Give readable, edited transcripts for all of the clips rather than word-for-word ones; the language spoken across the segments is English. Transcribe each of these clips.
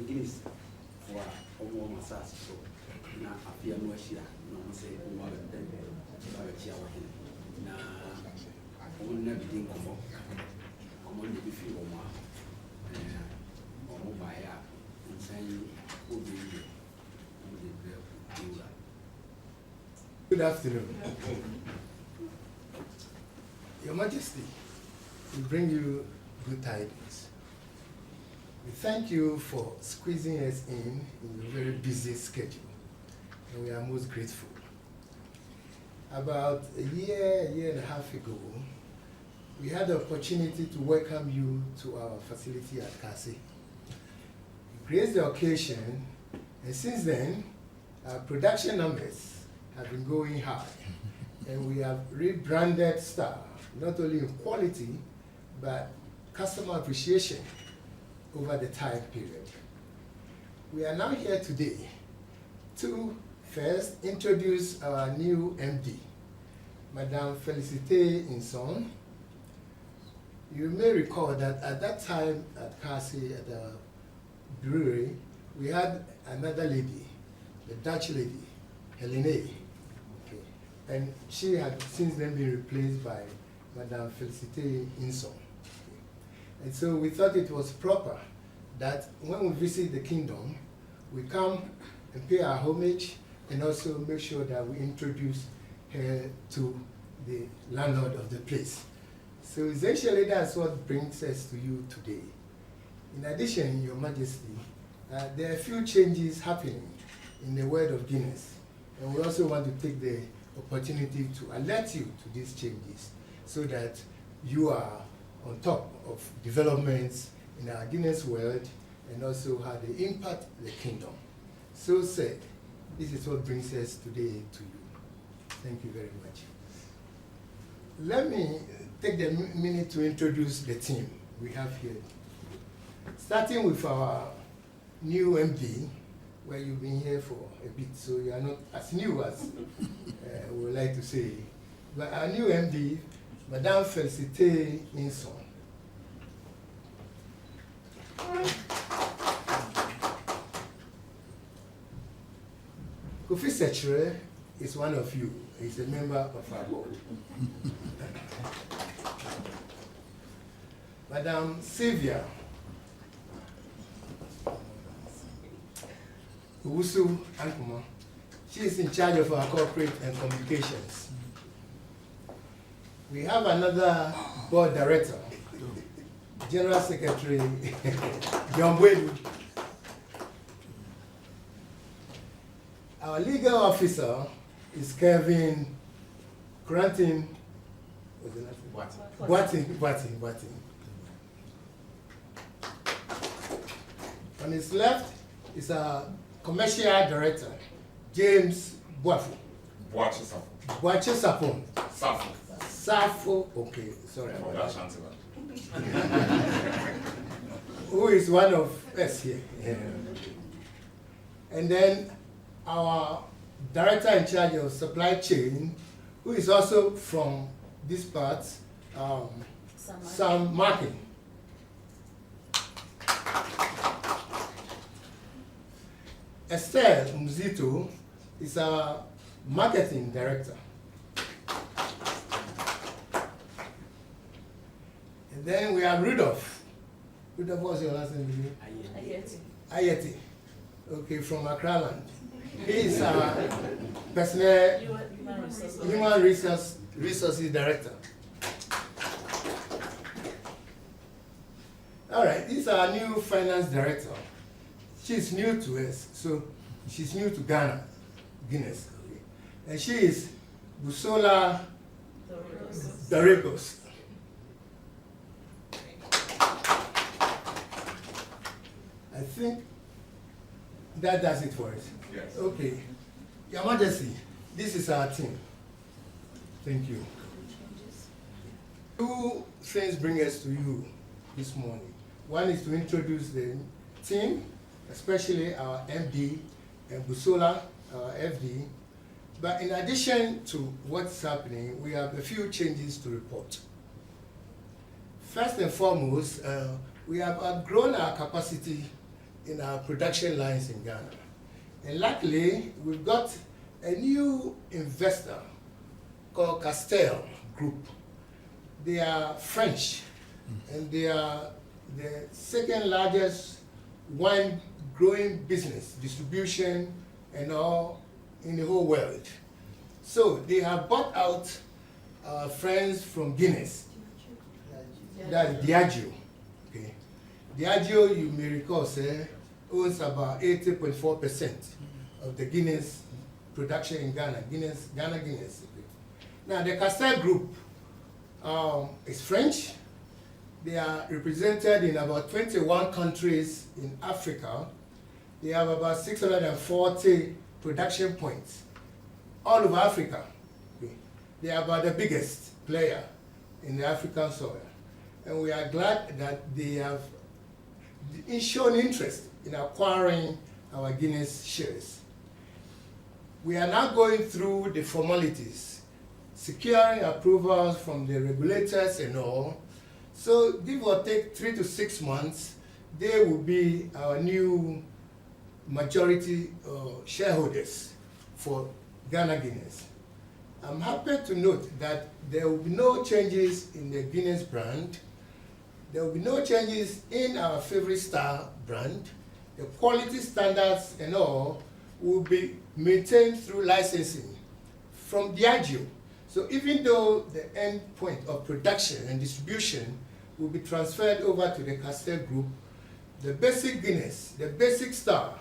Guinness for our massage. So now I feel no share. No say what them about your na on never think come on the feel of or buy up and saying who be Good afternoon. Your Majesty, we bring you good tidings. We thank you for squeezing us in your very busy schedule, and we are most grateful. About a year and a half ago, we had the opportunity to welcome you to our facility at Castel. We graced the occasion, and since then, our production numbers have been going high, and we have rebranded Star, not only in quality, but customer appreciation over the time period. We are now here today to first introduce our new MD, Madame Félicité Inson. You may recall that at that time at Castel, at the brewery, we had another lady, the Dutch lady, Helene. Okay. And she had since then been replaced by Madame Félicité Inson. Okay. And so we thought it was proper that when we visit the kingdom, we come and pay our homage and also make sure that we introduce her to the landlord of the place. So essentially that's what brings us to you today. In addition, Your Majesty, there are a few changes happening in the world of Guinness, and we also want to take the opportunity to alert you to these changes so that you are on top of developments in our Guinness world and also how they impact the kingdom. So said, this is what brings us today to you. Thank you very much. Let me take the minute to introduce the team we have here. Starting with our new MD, where you've been here for a bit, so you are not as new as we would like to say. But our new MD, Madame Félicité Inson. Kofi Sechere is one of you. He's a member of our board. Madame Sylvia Uwusu Ankuma. She is in charge of our corporate and communications. We have another board director, General Secretary John Bwedu. Our legal officer is Kevin Grantin Boatin. On his left is our commercial director, James Boafu. Boache Sapon. Safo. Okay, sorry about that. Who is one of us here. Yeah. And then our director in charge of supply chain, who is also from this part, Sam Markin. Estelle Mzito is our marketing director. And then we have Rudolph. Rudolph, what's your last name? Ayeti. Okay, from Accra land. He is our personnel human resources director. All right, this is our new finance director. She's new to us, so she's new to Ghana, Guinness. Okay. And she is Busola Darigos. I think that does it for us. Yes. Okay. Your Majesty, this is our team. Thank you. Two things bring us to you this morning. One is to introduce the team, especially our MD and Busola, our FD, But in addition to what's happening, we have a few changes to report. First and foremost, we have outgrown our capacity in our production lines in Ghana. And luckily, we've got a new investor called Castel Group. They are French, and they are the second largest wine growing business, distribution, and all in the whole world. So they have bought out our friends from Guinness. That's Diageo. Okay. Diageo, you may recall, owns about 80.4% of the Guinness production in Ghana. Ghana Guinness. Okay. Now the Castel Group is French. They are represented in about 21 countries in Africa. They have about 640 production points all over Africa. Okay. They are about the biggest player in the African soil. And we are glad that they have shown interest in acquiring our Guinness shares. We are now going through the formalities, securing approvals from the regulators and all. So give or take 3 to 6 months, they will be our new majority shareholders for Ghana Guinness. I'm happy to note that there will be no changes in the Guinness brand. There will be no changes in our favorite star brand. The quality standards and all will be maintained through licensing from Diageo. So even though the end point of production and distribution will be transferred over to the Castel Group, the basic Guinness, the basic star,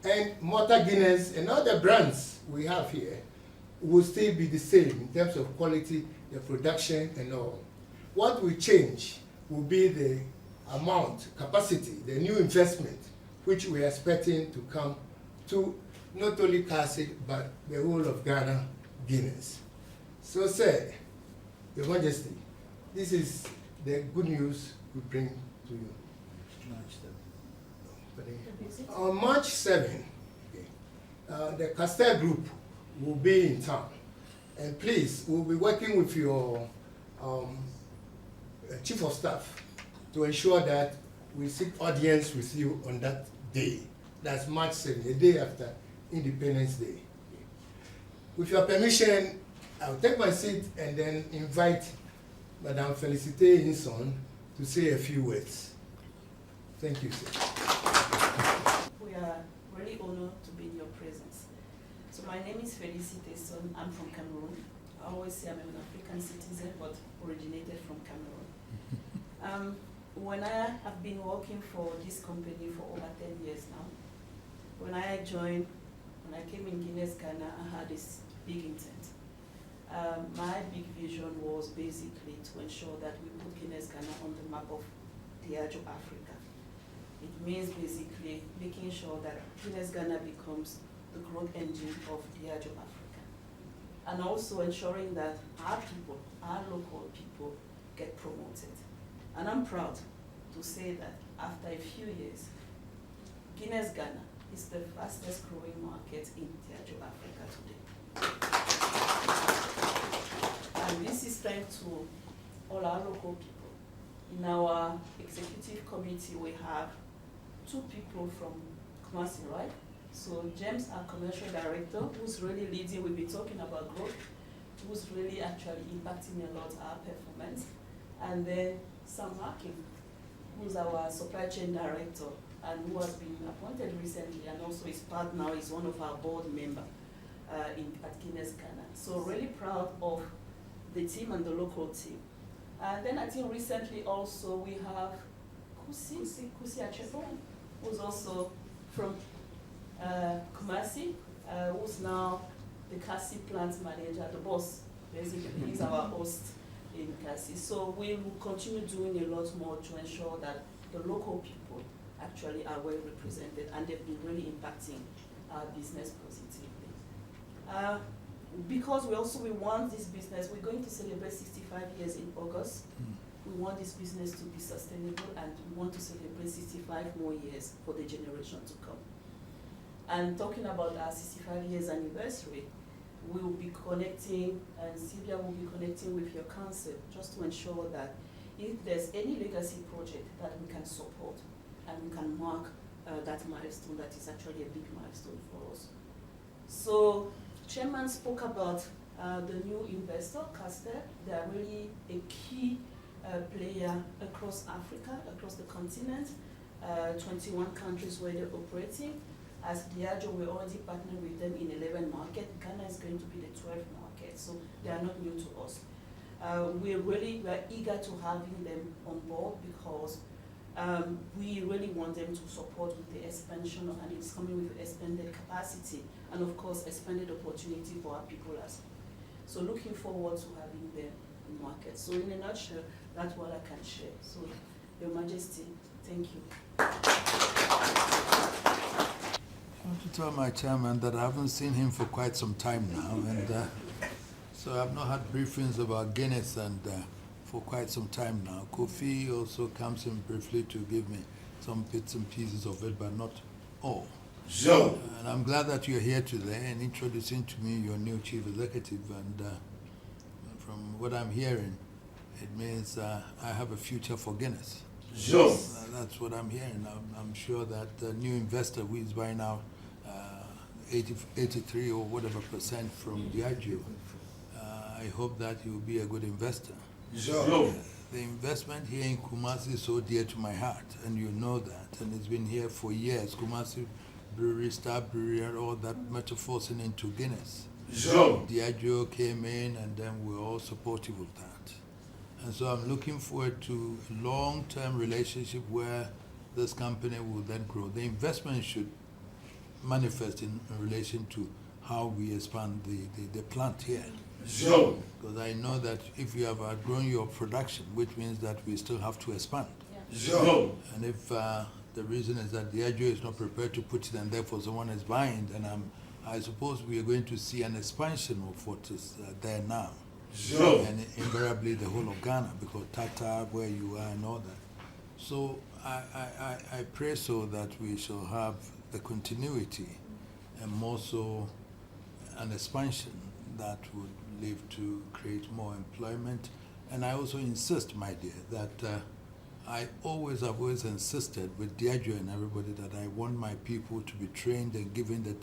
and Malta Guinness and all the brands we have here will still be the same in terms of quality, the production and all. What will change will be the amount, capacity, the new investment, which we are expecting to come to not only Castel, but the whole of Ghana Guinness. So, sir, Your Majesty, this is the good news we bring to you. On March 7, the Castel Group will be in town. And please, we'll be working with your Chief of Staff to ensure that we seek audience with you on that day. That's March 7, the day after Independence Day. With your permission, I'll take my seat and then invite Madame Felicité Inson to say a few words. Thank you, sir. We are really honored to be in your presence. So my name is Felicité Inson. I'm from Cameroon. I always say I'm an African citizen, but originated from Cameroon. When I have been working for this company for over 10 years now, when I came in Guinness Ghana, I had this big intent. My big vision was basically to ensure that we put Guinness Ghana on the map of Diageo Africa. It means basically making sure that Guinness Ghana becomes the growth engine of Diageo Africa. And also ensuring that our people, our local people, get promoted. And I'm proud to say that after a few years, Guinness Ghana is the fastest growing market in Diageo Africa today. And this is thanks to all our local people. In our executive committee, we have 2 people from Kumasi, right? So James, our commercial director, who's really leading, we've been talking about growth, who's really actually impacting a lot our performance. And then Sam Harkin, who's our supply chain director and who has been appointed recently, and also is part now, is one of our board members at Guinness Ghana. So really proud of the team and the local team. And then I think recently also we have Kusi Achepo, who's also from Kumasi, who's now the Kasi plant manager, the boss, basically. He's our host in Kasi. So we will continue doing a lot more to ensure that the local people actually are well represented, and they've been really impacting our business positively. Because we want this business, we're going to celebrate 65 years in August. We want this business to be sustainable, and we want to celebrate 65 more years for the generation to come. And talking about our 65 years anniversary, we will be connecting, and Sylvia will be connecting with your council just to ensure that if there's any legacy project that we can support and we can mark that milestone, that is actually a big milestone for us. So, Chairman spoke about the new investor, Castel. They are really a key player across Africa, across the continent, 21 countries where they're operating. As Diageo, we're already partnered with them in 11 markets. Ghana is going to be the 12th market, so they are not new to us. We're eager to having them on board because we really want them to support with the expansion, and it's coming with expanded capacity and of course expanded opportunity for our people as well. So looking forward to having them in market. So in a nutshell, that's what I can share. So Your Majesty, thank you. I want to tell my chairman that I haven't seen him for quite some time now, and so I've not had briefings about Guinness and for quite some time now. Kofi also comes in briefly to give me some bits and pieces of it, but not all. So, And I'm glad that you're here today and introducing to me your new chief executive. And from what I'm hearing, it means I have a future for Guinness. so, That's what I'm hearing. I'm sure that the new investor who is buying now 83 or whatever percent from Diageo, I hope that you'll be a good investor. so, The investment here in Kumasi is so dear to my heart, and you know that, and it's been here for years. Kumasi Brewery, Star Brewery, and all that metaphors into Guinness. so, Diageo came in, and then we're all supportive of that. And so I'm looking forward to a long-term relationship where this company will then grow. The investment should manifest in relation to how we expand the plant here. so, Because I know that if you have outgrown your production, which means that we still have to expand. so, And if the reason is that Diageo is not prepared to put it and therefore someone is buying, then I suppose we are going to see an expansion of what is there now. so, And invariably the whole of Ghana, because Tata, where you are and all that. So I pray so that we shall have the continuity and more so an expansion that would live to create more employment. And I also insist, my dear, that I've always insisted with Diageo and everybody that I want my people to be trained and given the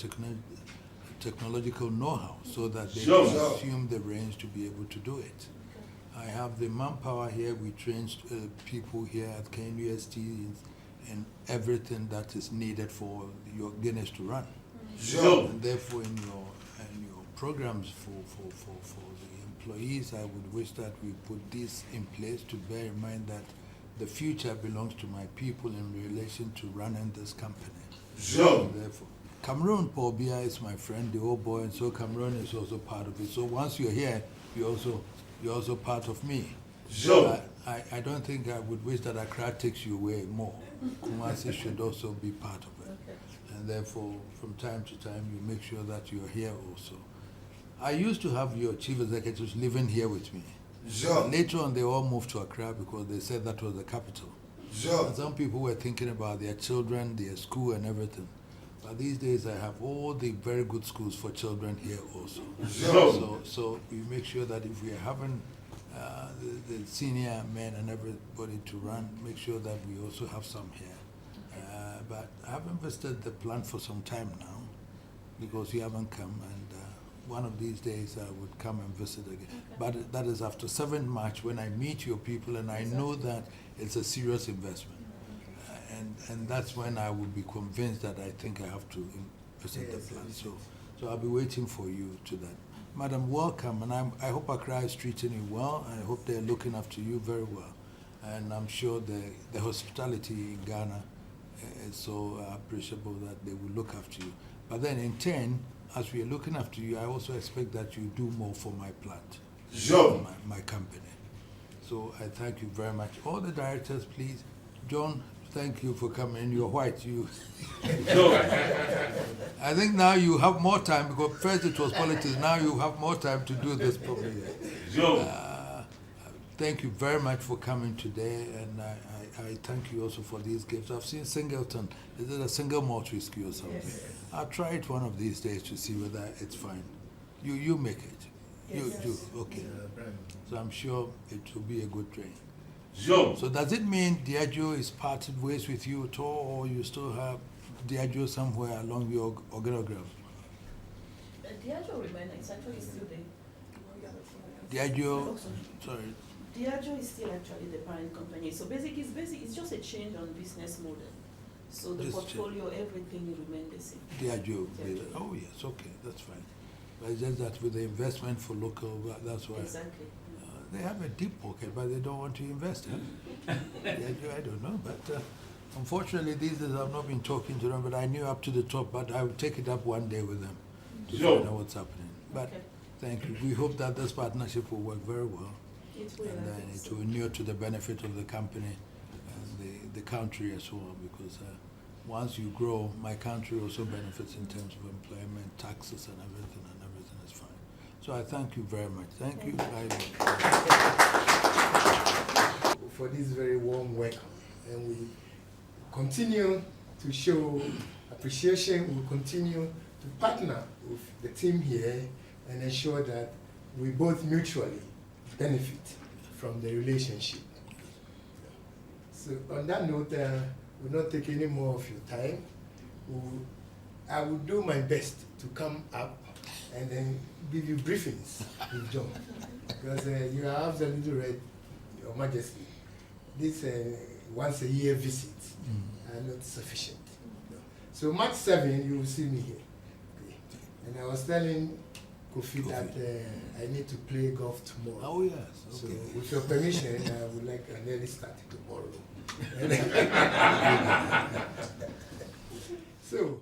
technological know-how so that they Sure. can assume the reins to be able to do it. I have the manpower here. We train people here at KNUST in everything that is needed for your Guinness to run. so, And therefore, in your programs for the employees, I would wish that we put this in place to bear in mind that the future belongs to my people in relation to running this company. so, And therefore, Cameroon, Paul Bia is my friend, the old boy, and so Cameroon is also part of it. So once you're here, you're also part of me. so, I don't think I would wish that Accra takes you away more. Kumasi should also be part of it. Okay. And therefore, from time to time, you make sure that you're here also. I used to have your chief executives living here with me. so, Later on, they all moved to Accra because they said that was the capital. so, And some people were thinking about their children, their school, and everything. But these days, I have all the very good schools for children here also. So we make sure that if we are having the senior men and everybody to run, make sure that we also have some here. But I haven't visited the plant for some time now because you haven't come, and one of these days I would come and visit again. Okay. But that is after 7 March when I meet your people and I know that it's a serious investment. And that's when I will be convinced that I think I have to visit the plant. So I'll be waiting for you to that. Madam, welcome, and I hope Accra is treating you well. I hope they're looking after you very well. And I'm sure the hospitality in Ghana is so appreciable that they will look after you. But then in turn, as we are looking after you, I also expect that you do more for my plant, so, my company. So I thank you very much. All the directors, please. John, thank you for coming. You're white. so, I think now you have more time because first it was politics. Now you have more time to do this properly. so, Thank you very much for coming today, and I thank you also for these gifts. I've seen Singleton. Is it a single malt whiskey or something? Yes. I'll try it one of these days to see whether it's fine. You make it. You Yes. do. Okay. Brian. So I'm sure it will be a good train. Joe. So does it mean Diageo is parted ways with you at all, or you still have Diageo somewhere along your organogram? Diageo remains, it's actually still there. Diageo, sorry, Diageo is still actually the parent company. So it's just a change on business model. So the Just portfolio, everything remains the same. Diageo. Diageo. Oh yes, okay, that's fine. But it's just that with the investment for local, that's why. Exactly. They have a deep pocket, but they don't want to invest. Huh? Diageo, I don't know, but unfortunately these days I've not been talking to them, but I knew up to the top, but I will take it up one day with them to Sure. find out what's happening. But Okay. thank you. We hope that this partnership will work very well. It will, And I think it so. will inure to the benefit of the company and the country as well, because once you grow, my country also benefits in terms of employment, taxes, and everything is fine. So I thank you very much. Thank you very much. For this very warm welcome, and we continue to show appreciation. We will continue to partner with the team here and ensure that we both mutually benefit from the relationship. So on that note, we'll not take any more of your time. I will do my best to come up and then give you briefings with John, because you are absolutely right, Your Majesty. This once a year visits are not sufficient. No. So March 7, you will see me here. Okay. And I was telling Kofi that I need to play golf tomorrow. Oh yes, So okay. with your permission, I would like an early start tomorrow. So